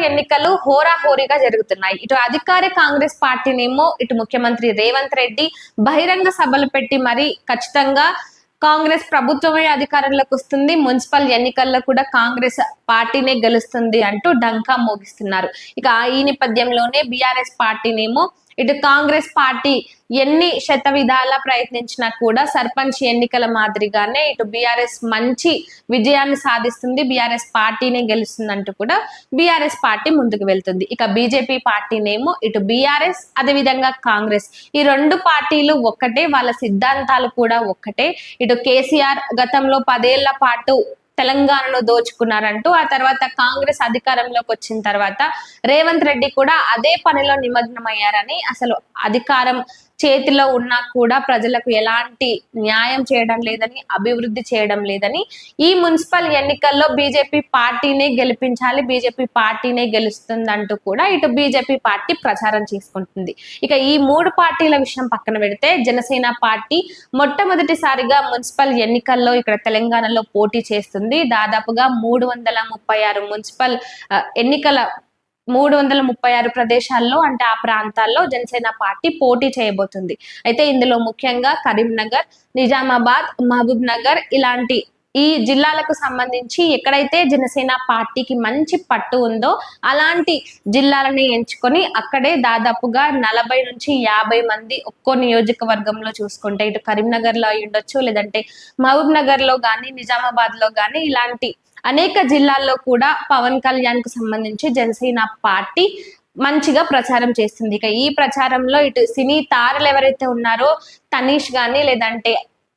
ఎన్నికలు హోరాహోరీగా జరుగుతున్నాయి. ఇటు అధికార కాంగ్రెస్ పార్టీనేమో ఇటు ముఖ్యమంత్రి రేవంత్ రెడ్డి బహిరంగ సభలు పెట్టి మరి ఖచ్చితంగా కాంగ్రెస్ ప్రభుత్వమే అధికారంలోకి వస్తుంది, మున్సిపల్ ఎన్నికల్లో కూడా కాంగ్రెస్ పార్టీనే గెలుస్తుంది అంటూ డంకా మోగిస్తున్నారు. ఇక ఈ నేపథ్యంలోనే బీఆర్ఎస్ పార్టీనేమో ఇటు కాంగ్రెస్ పార్టీ ఎన్ని శత విధాలా ప్రయత్నించినా కూడా సర్పంచ్ ఎన్నికల మాదిరిగానే ఇటు బీఆర్ఎస్ మంచి విజయాన్ని సాధిస్తుంది, బీఆర్ఎస్ పార్టీనే గెలుస్తుందంటూ కూడా బీఆర్ఎస్ పార్టీ ముందుకు వెళ్తుంది. ఇక బీజేపీ పార్టీనేమో ఇటు బీఆర్ఎస్ అదేవిధంగా కాంగ్రెస్ ఈ రెండు పార్టీలు ఒక్కటే, వాళ్ళ సిద్ధాంతాలు కూడా ఒక్కటే. ఇటు కేసీఆర్ గతంలో 10 ఏళ్ల పాటు తెలంగాణలో దోచుకున్నారంటూ ఆ తర్వాత కాంగ్రెస్ అధికారంలోకి వచ్చిన తర్వాత రేవంత్ రెడ్డి కూడా అదే పనిలో నిమగ్నమయ్యారని, అసలు అధికారం చేతిలో ఉన్నా కూడా ప్రజలకు ఎలాంటి న్యాయం చేయడం లేదని, అభివృద్ధి చేయడం లేదని, ఈ మున్సిపల్ ఎన్నికల్లో బీజేపీ పార్టీనే గెలిపించాలి, బీజేపీ పార్టీనే గెలుస్తుందంటూ కూడా ఇటు బీజేపీ పార్టీ ప్రచారం చేసుకుంటుంది. ఇక ఈ 3 పార్టీల విషయం పక్కన పెడితే జనసేన పార్టీ మొట్టమొదటిసారిగా మున్సిపల్ ఎన్నికల్లో ఇక్కడ తెలంగాణలో పోటీ చేస్తుంది. దాదాపుగా 336 మున్సిపల్ ఎన్నికల 336 ప్రదేశాల్లో అంటే ఆ ప్రాంతాల్లో జనసేన పార్టీ పోటీ చేయబోతుంది. అయితే ఇందులో ముఖ్యంగా కరీంనగర్, నిజామాబాద్, మహబూబ్ నగర్ ఇలాంటి ఈ జిల్లాలకు సంబంధించి ఎక్కడైతే జనసేన పార్టీకి మంచి పట్టు ఉందో అలాంటి జిల్లాలని ఎంచుకొని అక్కడే దాదాపుగా 40 నుంచి 50 మంది ఒక్కో నియోజకవర్గంలో చూసుకుంటే ఇటు కరీంనగర్ లో అయి ఉండొచ్చు, లేదంటే మహబూబ్ నగర్ లో గానీ, నిజామాబాద్ లో గానీ ఇలాంటి అనేక జిల్లాల్లో కూడా పవన్ కళ్యాణ్ కు సంబంధించి జనసేన పార్టీ మంచిగా ప్రచారం చేస్తుంది. ఇక ఈ ప్రచారంలో ఇటు సినీ తారలు ఎవరైతే ఉన్నారో తనీష్ గాని లేదంటే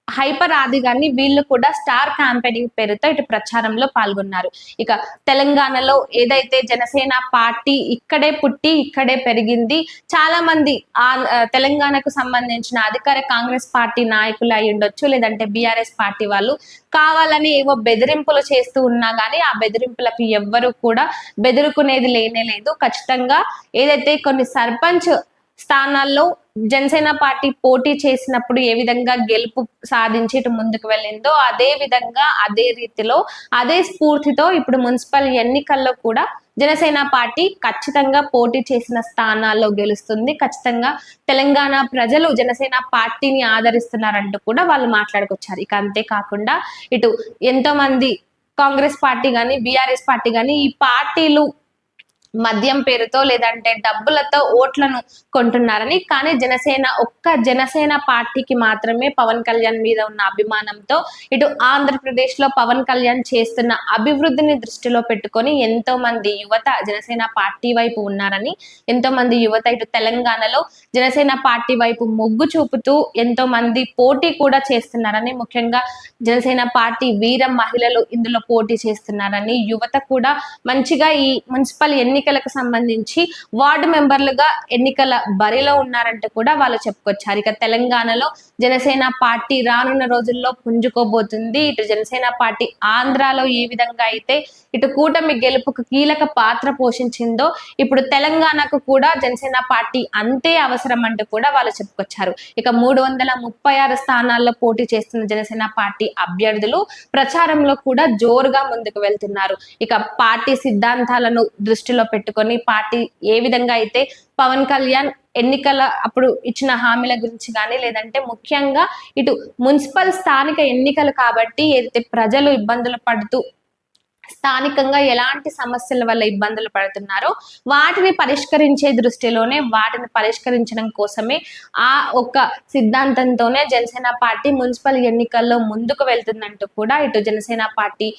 హైపర్ ఆది గాని వీళ్ళు కూడా స్టార్ క్యాంపెయినింగ్ పేరుతో ఇటు ప్రచారంలో పాల్గొన్నారు. ఇక తెలంగాణలో ఏదైతే జనసేన పార్టీ ఇక్కడే పుట్టి ఇక్కడే పెరిగింది, చాలా మంది ఆ తెలంగాణకు సంబంధించిన అధికార కాంగ్రెస్ పార్టీ నాయకులు అయి ఉండొచ్చు, లేదంటే బీఆర్ఎస్ పార్టీ వాళ్ళు కావాలని ఏవో బెదిరింపులు చేస్తూ ఉన్నా గానీ ఆ బెదిరింపులకు ఎవ్వరు కూడా బెదిరుకునేది లేనే లేదు. ఖచ్చితంగా ఏదైతే కొన్ని సర్పంచ్ స్థానాల్లో జనసేన పార్టీ పోటీ చేసినప్పుడు ఏ విధంగా గెలుపు సాధించి ఇటు ముందుకు వెళ్ళిందో అదే విధంగా అదే రీతిలో అదే స్ఫూర్తితో ఇప్పుడు మున్సిపల్ ఎన్నికల్లో కూడా జనసేన పార్టీ ఖచ్చితంగా పోటీ చేసిన స్థానాల్లో గెలుస్తుంది. ఖచ్చితంగా తెలంగాణ ప్రజలు జనసేన పార్టీని ఆదరిస్తున్నారంటూ కూడా వాళ్ళు మాట్లాడుకొచ్చారు. ఇక అంతేకాకుండా ఇటు ఎంతో మంది కాంగ్రెస్ పార్టీ గాని బీఆర్ఎస్ పార్టీ గాని ఈ పార్టీలు మద్యం పేరుతో లేదంటే డబ్బులతో ఓట్లను కొంటున్నారని, కానీ జనసేన పార్టీకి మాత్రమే పవన్ కళ్యాణ్ మీద ఉన్న అభిమానంతో ఇటు ఆంధ్రప్రదేశ్ లో పవన్ కళ్యాణ్ చేస్తున్న అభివృద్ధిని దృష్టిలో పెట్టుకొని ఎంతో మంది యువత జనసేన పార్టీ వైపు ఉన్నారని, ఎంతో మంది యువత ఇటు తెలంగాణలో జనసేన పార్టీ వైపు మొగ్గు చూపుతూ ఎంతో మంది పోటీ కూడా చేస్తున్నారని, ముఖ్యంగా జనసేన పార్టీ వీర మహిళలు ఇందులో పోటీ చేస్తున్నారని, యువత కూడా మంచిగా ఈ మున్సిపల్ ఎన్నికలకు సంబంధించి వార్డు మెంబర్లుగా ఎన్నికల బరిలో ఉన్నారంటూ కూడా వాళ్ళు చెప్పుకొచ్చారు. ఇక తెలంగాణలో జనసేన పార్టీ రానున్న రోజుల్లో పుంజుకోబోతుంది. ఇటు జనసేన పార్టీ ఆంధ్రాలో ఏ విధంగా అయితే ఇటు కూటమి గెలుపుకు కీలక పాత్ర పోషించిందో ఇప్పుడు తెలంగాణకు కూడా జనసేన పార్టీ అంతే అవసరం అంటూ కూడా వాళ్ళు చెప్పుకొచ్చారు. ఇక 336 స్థానాల్లో పోటీ చేస్తున్న జనసేన పార్టీ అభ్యర్థులు ప్రచారంలో కూడా జోరుగా ముందుకు వెళ్తున్నారు. ఇక పార్టీ సిద్ధాంతాలను దృష్టిలో పెట్టుకొని పార్టీ ఏ విధంగా అయితే పవన్ కళ్యాణ్ ఎన్నికల అప్పుడు ఇచ్చిన హామీల గురించి కానీ లేదంటే ముఖ్యంగా ఇటు మున్సిపల్ స్థానిక ఎన్నికలు కాబట్టి ఏదైతే ప్రజలు ఇబ్బందులు పడుతూ స్థానికంగా ఎలాంటి సమస్యల వల్ల ఇబ్బందులు పడుతున్నారో వాటిని పరిష్కరించే దృష్టిలోనే వాటిని పరిష్కరించడం కోసమే ఆ ఒక్క సిద్ధాంతంతోనే జనసేన పార్టీ మున్సిపల్ ఎన్నికల్లో ముందుకు వెళ్తుందంటూ కూడా ఇటు జనసేన పార్టీ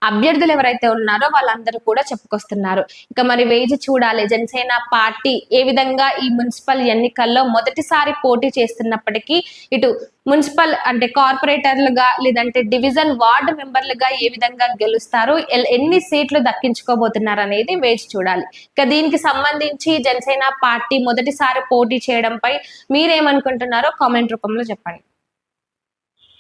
అభ్యర్థులు ఎవరైతే ఉన్నారో వాళ్ళందరూ కూడా చెప్పుకొస్తున్నారు. ఇక మరి వేచి చూడాలి జనసేన పార్టీ ఏ విధంగా ఈ మున్సిపల్ ఎన్నికల్లో మొదటిసారి పోటీ చేస్తున్నప్పటికీ ఇటు మున్సిపల్ అంటే కార్పొరేటర్లుగా లేదంటే డివిజన్ వార్డు మెంబర్లుగా ఏ విధంగా గెలుస్తారు, ఎన్ని సీట్లు దక్కించుకోబోతున్నారు అనేది వేచి చూడాలి. ఇక దీనికి సంబంధించి జనసేన పార్టీ మొదటిసారి పోటీ చేయడంపై మీరేమనుకుంటున్నారో కామెంట్ రూపంలో చెప్పండి.